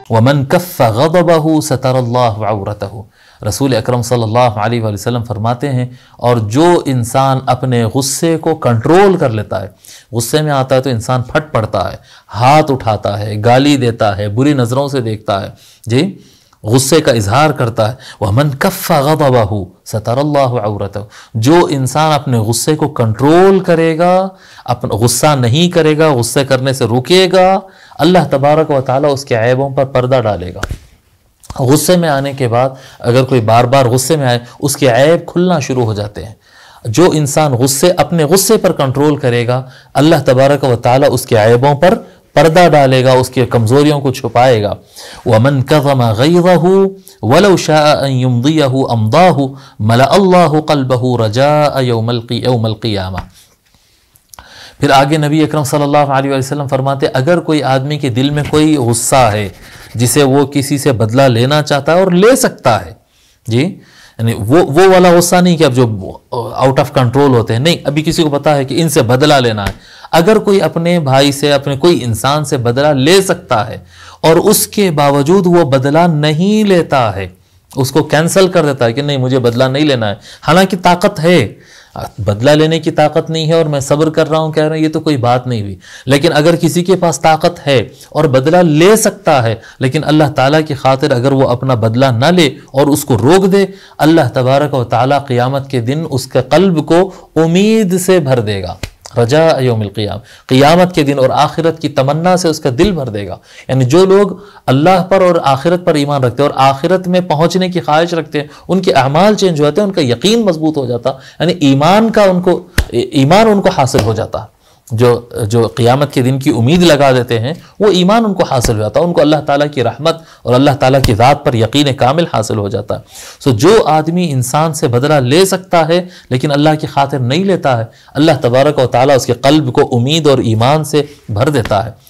وَمَنْ كَفَّ غَضَبَهُ سَتَرَ اللَّهُ عَوْرَتَهُ۔ رسول اکرم صلی اللہ علیہ وآلہ وسلم فرماتے ہیں، اور جو انسان اپنے غصے کو کنٹرول کر لیتا ہے، غصے میں آتا ہے تو انسان پھٹ پڑتا ہے، ہاتھ اٹھاتا ہے، گالی دیتا ہے، بری نظروں سے دیکھتا ہے، جی غصے کا اظہار کرتا ہے۔ وَمَنْ كَفَّ غَضَبَهُ سَتَرَ اللَّهُ عَوْرَتَهُ، جو انسان اپنے غصے کو کنٹرول کرے گا، اپنا غصہ نہیں کرے گا، غصے کرنے سے رکے گا، اللہ تبارک و تعالیٰ اس کے عیبوں پر پردہ ڈالے گا۔ غصے میں آنے کے بعد اگر کوئی بار بار غصے میں آئے، اس کے عیب کھلنا شروع ہو جاتے ہیں۔ جو انسان اپنے غصے پر کنٹرول کرے گا، اللہ تبارک و تعالیٰ اس کے عیبوں پر پردہ ڈالے گا، اس کی کمزوریوں کو چھپائے گا۔ وَمَنْ كَظَمَ غَيْظَهُ وَلَوْ شَاءَ أَنْ يُمْضِيَهُ أَمْضَاهُ مَلَأَ اللَّهُ قَلْبَهُ رَجَاءَ يَوْمَ الْقِيَامَةِ۔ پھر آگے نبی اکرم صلی اللہ علیہ وسلم فرماتے، اگر کوئی آدمی کے دل میں کوئی غصہ ہے جسے وہ کسی سے بدلہ لینا چاہتا ہے اور لے سکتا ہے، جی یعنی وہ والا غصہ نہیں کہ اب جو آؤٹ آف کنٹرول ہوتے ہیں، نہیں، ابھی کسی کو پتا ہے کہ ان سے بدلہ لینا ہے۔ اگر کوئی اپنے بھائی سے، اپنے کوئی انسان سے بدلہ لے سکتا ہے اور اس کے باوجود وہ بدلہ نہیں لیتا ہے، اس کو کینسل کر دیتا ہے کہ نہیں مجھے بدلہ نہیں لینا ہے، حالانکہ طاقت ہے، بدلہ لینے کی طاقت نہیں ہے اور میں صبر کر رہا ہوں، کہہ رہے ہیں یہ تو کوئی بات نہیں ہوئی۔ لیکن اگر کسی کے پاس طاقت ہے اور بدلہ لے سکتا ہے، لیکن اللہ تعالیٰ کی خاطر اگر وہ اپنا بدلہ نہ لے اور اس کو روک دے، اللہ تبارک و تعالیٰ قیامت کے دن اس کے قلب کو امید سے بھر دے گا، رجاء یوم القیامہ، قیامت کے دن اور آخرت کی تمنا سے اس کا دل بھر دے گا۔ یعنی جو لوگ اللہ پر اور آخرت پر ایمان رکھتے ہیں اور آخرت میں پہنچنے کی خواہش رکھتے ہیں، ان کے اعمال چینج ہو جاتے ہیں، ان کا یقین مضبوط ہو جاتا، یعنی ایمان ان کو حاصل ہو جاتا۔ جو قیامت کے دن کی امید لگا دیتے ہیں، وہ ایمان ان کو حاصل ہو جاتا، ان کو اللہ تعالیٰ کی رحمت اور اللہ تعالیٰ کی ذات پر یقین کامل حاصل ہو جاتا ہے۔ جو آدمی انسان سے بدلہ لے سکتا ہے لیکن اللہ کی خاطر نہیں لیتا ہے، اللہ تبارک و تعالیٰ اس کے قلب کو امید اور ایمان سے بھر دیتا ہے۔